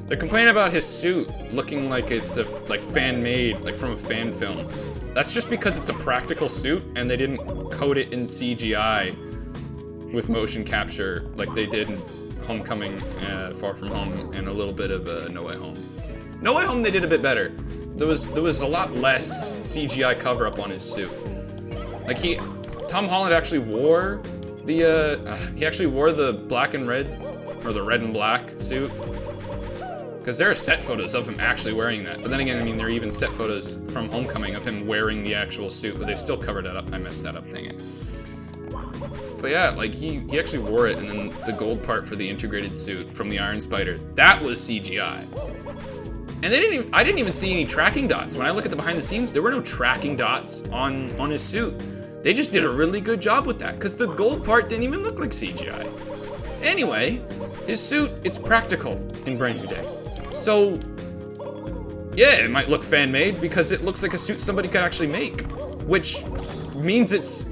They're complaining about his suit looking like it's like fan-made, like from a fan film. That's just because it's a practical suit, and they didn't code it in CGI with motion capture like they did in Homecoming, Far From Home, and a little bit of No Way Home. No Way Home they did a bit better. There was a lot less CGI cover-up on his suit. Like Tom Holland actually wore the black and red, or the red and black suit. Because there are set photos of him actually wearing that. But then again, I mean, there are even set photos from Homecoming of him wearing the actual suit, but they still covered that up. I messed that up, dang it. But yeah, like, he actually wore it, and then the gold part for the integrated suit from the Iron Spider, that was CGI. And I didn't even see any tracking dots. When I look at the behind the scenes, there were no tracking dots on his suit. They just did a really good job with that, because the gold part didn't even look like CGI. Anyway, his suit, it's practical in Brand New Day. So, yeah, it might look fan-made because it looks like a suit somebody could actually make. Which means it's...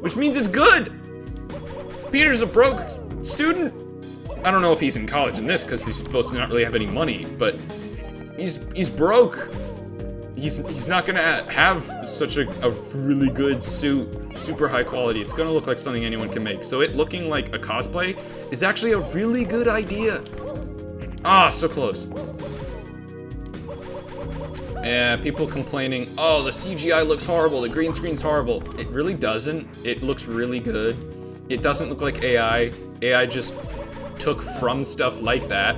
which means it's good! Peter's a broke student. I don't know if he's in college in this because he's supposed to not really have any money, but he's broke. He's not gonna have such a really good suit, super high quality. It's gonna look like something anyone can make. So it looking like a cosplay is actually a really good idea. Ah, so close. Yeah, people complaining, oh, the CGI looks horrible, the green screen's horrible. It really doesn't. It looks really good. It doesn't look like AI. AI just took from stuff like that.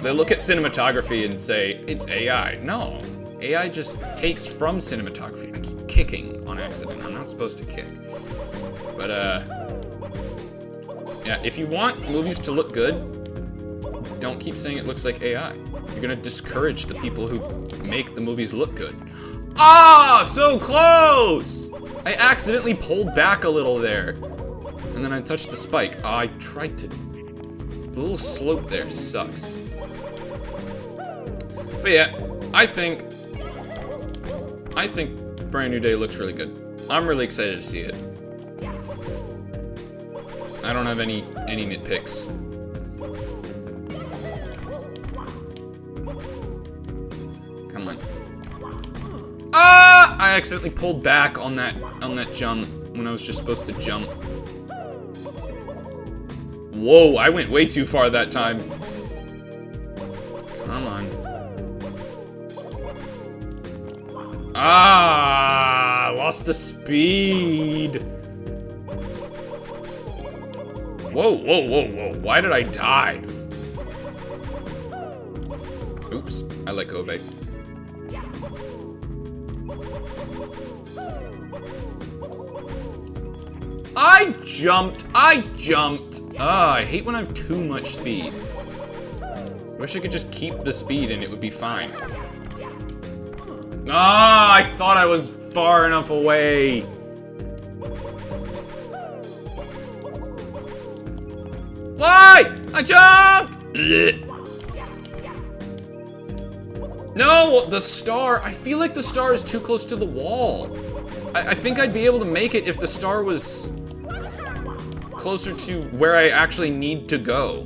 They look at cinematography and say, it's AI. No. AI just takes from cinematography. I keep kicking on accident. I'm not supposed to kick. But, yeah, if you want movies to look good, don't keep saying it looks like AI. You're gonna discourage the people who make the movies look good. Ah, so close! I accidentally pulled back a little there. and then I touched the spike. Oh, I tried to... The little slope there sucks. But yeah, I think Brand New Day looks really good. I'm really excited to see it. I don't have any nitpicks. Come on. Ah! I accidentally pulled back on that jump when I was just supposed to jump. Whoa, I went way too far that time. Come on. Ah, lost the speed. Whoa, whoa, whoa, whoa. Why did I dive? Oops, I let go of it. I jumped. Ah, I hate when I have too much speed. Wish I could just keep the speed and it would be fine. Ah, I thought I was far enough away. Why? I jumped! Blech. No, the star. I feel like the star is too close to the wall. I think I'd be able to make it if the star was closer to where I actually need to go.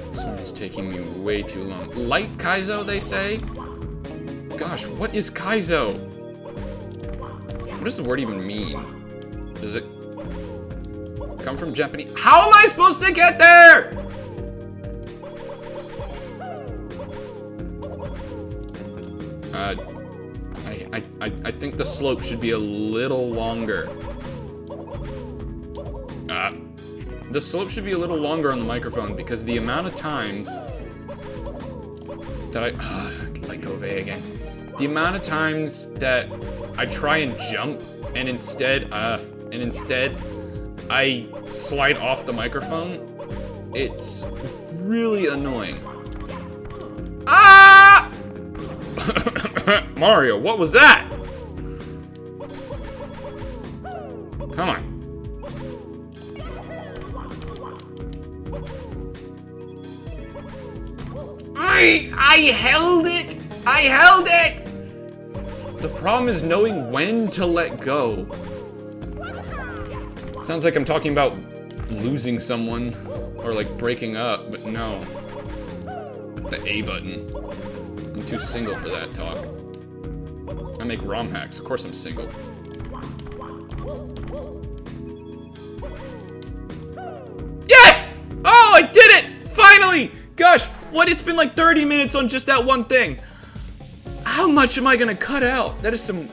This one is taking me way too long. Light Kaizo, they say? Gosh, what is Kaizo? What does the word even mean? Does it come from Japanese? How am I supposed to get there? I think the slope should be a little longer. The slope should be a little longer on the microphone because the amount of times that let go of A again. The amount of times that I try and jump and instead I slide off the microphone, it's really annoying. Ah! Mario, what was that? Come on. I held it! I held it! The problem is knowing when to let go. It sounds like I'm talking about losing someone or like breaking up, but no. The A button. I'm too single for that talk. I make ROM hacks. Of course I'm single. Yes! Oh, I did it! Finally! Gosh, what? It's been like 30 minutes on just that one thing. How much am I gonna cut out? That is some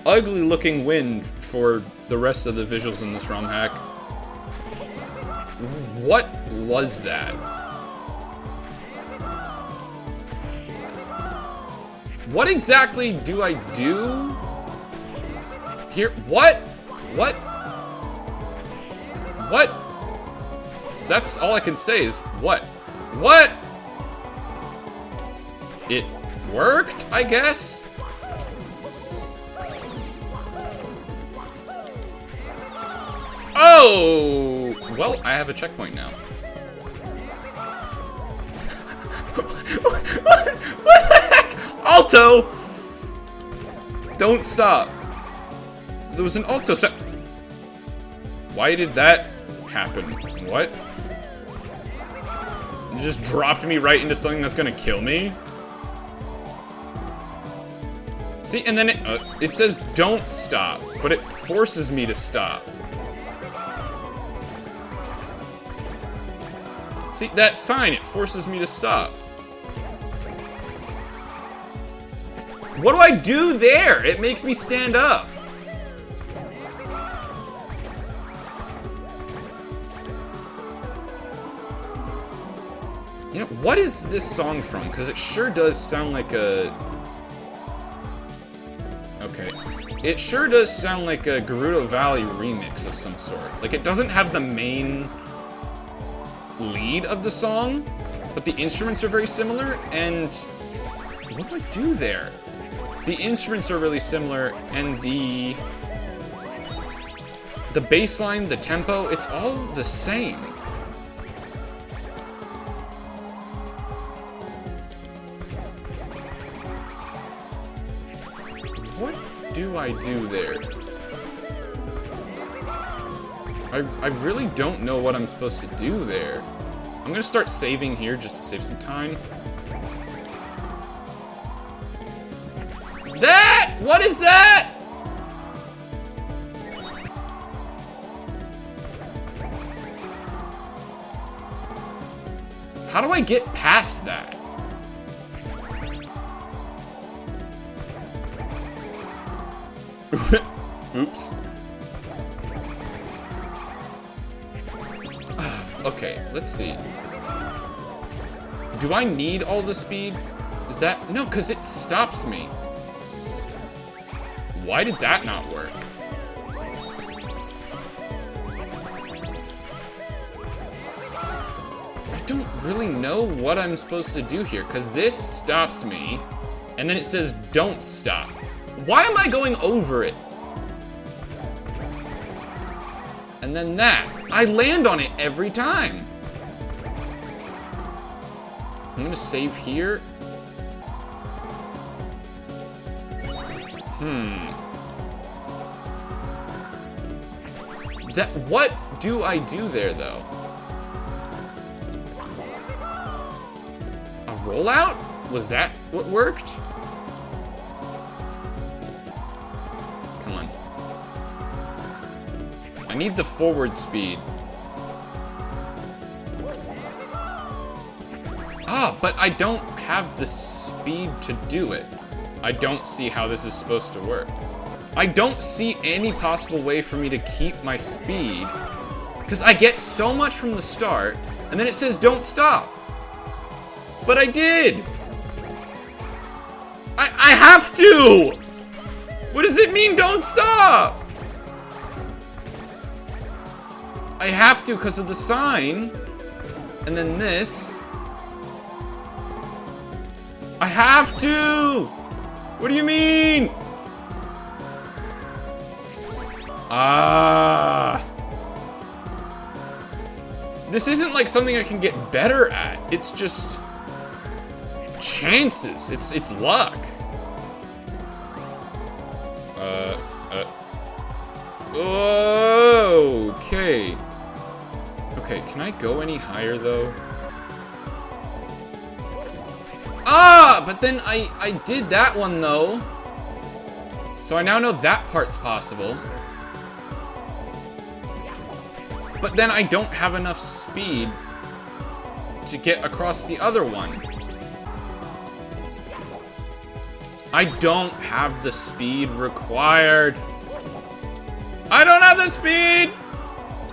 ugly looking win for the rest of the visuals in this ROM hack. What was that? What exactly do I do? Here, what? What? What? That's all I can say is what? What? It worked, I guess? Oh! Well, I have a checkpoint now. What the heck? Alto! Don't stop. There was an alto set. Why did that happen? What? You just dropped me right into something that's gonna kill me? See, and then it says don't stop, but it forces me to stop. See, that sign, it forces me to stop. What do I do there? It makes me stand up. You know, what is this song from? Because it sure does sound like a... Okay. It sure does sound like a Gerudo Valley remix of some sort. Like, it doesn't have the main lead of the song, but the instruments are very similar, and... What do I do there? The instruments are really similar, and the The baseline, the tempo, it's all the same. What do I do there? I really don't know what I'm supposed to do there. I'm gonna start saving here just to save some time. That! What is that? How do I get past that? Oops. Okay, let's see. Do I need all the speed? Is that... No, because it stops me. Why did that not work? I don't really know what I'm supposed to do here, because this stops me, and then it says don't stop. Why am I going over it? And then that. I land on it every time. I'm gonna save here. What do I do there, though? A rollout? Was that what worked? Come on. I need the forward speed. Ah, but I don't have the speed to do it. I don't see how this is supposed to work. I don't see any possible way for me to keep my speed, because I get so much from the start, and then it says don't stop. But I did! I have to! What does it mean, don't stop? I have to because of the sign, and then this. I have to! What do you mean? Ah. This isn't like something I can get better at. It's just chances. It's luck. Okay. Okay, can I go any higher though? Ah, but then I did that one though. So I now know that part's possible. But then I don't have enough speed to get across the other one. I don't have the speed required. I don't have the speed!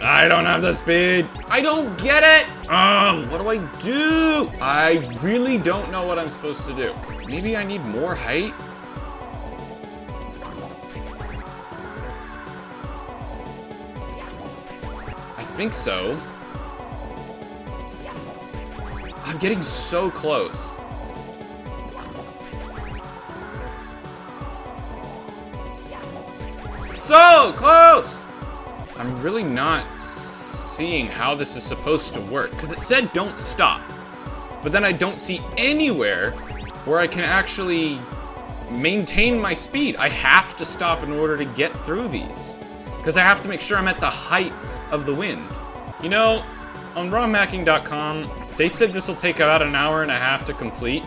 I don't have the speed! I don't get it! What do I do? I really don't know what I'm supposed to do. Maybe I need more height? I think so. I'm getting so close. So close! I'm really not seeing how this is supposed to work, because it said don't stop. But then I don't see anywhere where I can actually maintain my speed. I have to stop in order to get through these, because I have to make sure I'm at the height of the wind. You know, on rawmacking.com, they said this will take about an hour and a half to complete.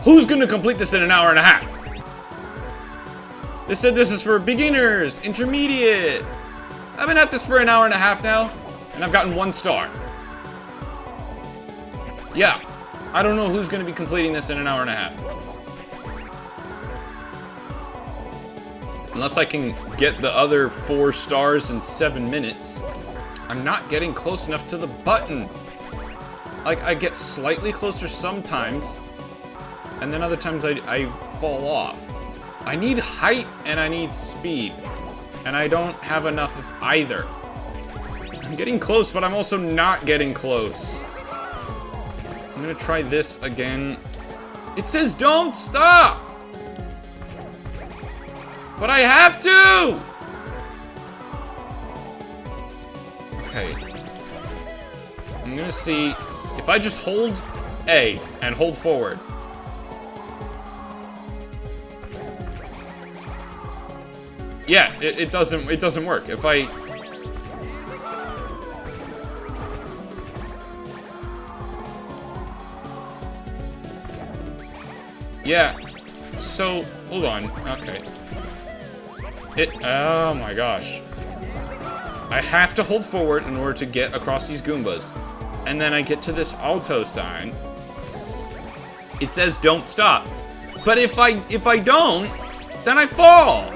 Who's gonna complete this in an hour and a half? They said this is for beginners, intermediate. I've been at this for an hour and a half now, and I've gotten 1 star. Yeah, I don't know who's gonna be completing this in an hour and a half. Unless I can get the other 4 stars in 7 minutes. I'm not getting close enough to the button. Like, I get slightly closer sometimes, and then other times I fall off. I need height and I need speed, and I don't have enough of either. I'm getting close, but I'm also not getting close. I'm gonna try this again. It says don't stop! But I have to! Okay. I'm gonna see if I just hold A and hold forward. Yeah, it doesn't work. If I... Yeah. So, hold on. Okay. Oh my gosh. I have to hold forward in order to get across these Goombas. And then I get to this auto sign. It says don't stop. But if I don't, then I fall.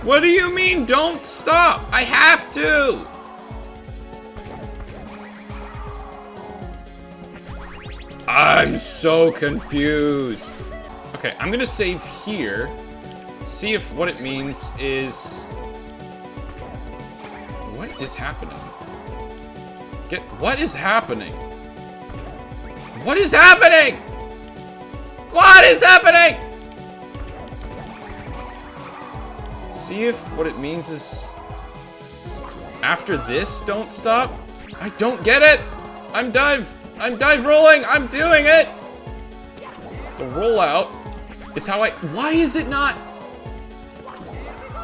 What do you mean don't stop? I have to. I'm so confused. Okay, I'm gonna save here. See if what it means is... What is happening? What is happening? What is happening? What is happening? See if what it means is... After this, don't stop? I don't get it! I'm dive rolling! I'm doing it! The rollout is how I... Why is it not...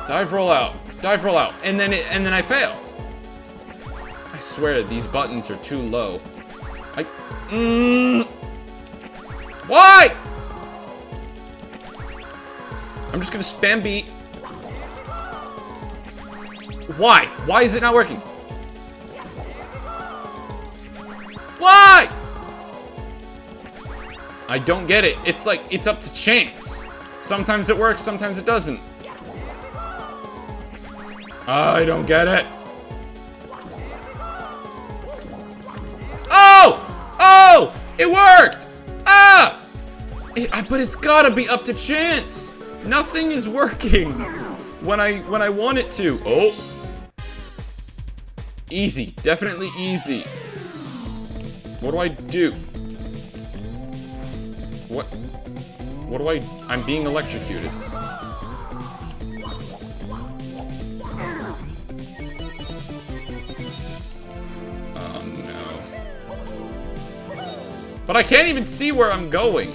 Dive roll out, and then I fail. I swear these buttons are too low. Why? I'm just gonna spam B. Why? Why is it not working? Why? I don't get it. It's like, it's up to chance. Sometimes it works, sometimes it doesn't. I don't get it. Oh! Oh! It worked! Ah! But it's gotta be up to chance. Nothing is working when I want it to. Oh. Easy. Definitely easy. What do I do? What do I... I'm being electrocuted. Oh, no. But I can't even see where I'm going.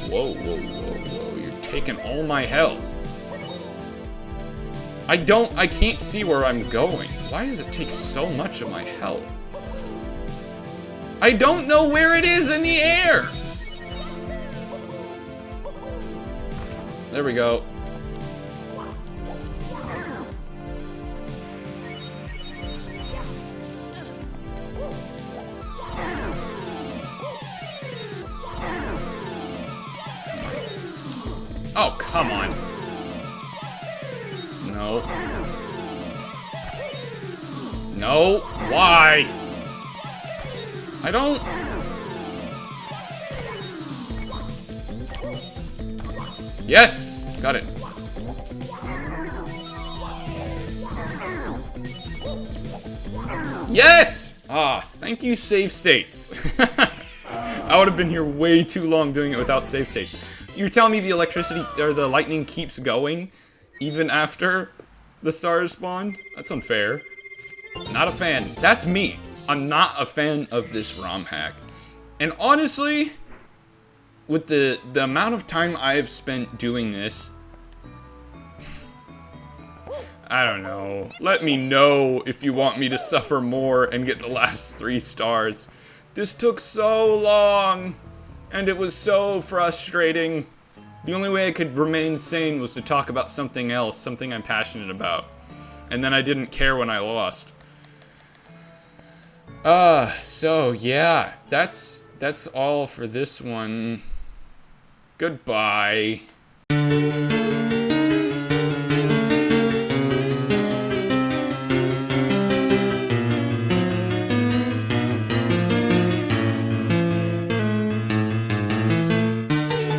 Whoa, whoa, whoa, whoa. You're taking all my health. I can't see where I'm going. Why does it take so much of my health? I don't know where it is in the air. There we go. Oh, come on. No. No. Why? I don't... Yes! Got it. Yes! Ah, thank you, save states. I would have been here way too long doing it without save states. You're telling me the electricity, or the lightning keeps going even after the stars spawned? That's unfair. Not a fan. That's me. I'm not a fan of this ROM hack. And honestly, with the amount of time I've spent doing this, I don't know. Let me know if you want me to suffer more and get the last 3 stars. This took so long, and it was so frustrating. The only way I could remain sane was to talk about something else, something I'm passionate about. And then I didn't care when I lost. So yeah, that's all for this one. Goodbye.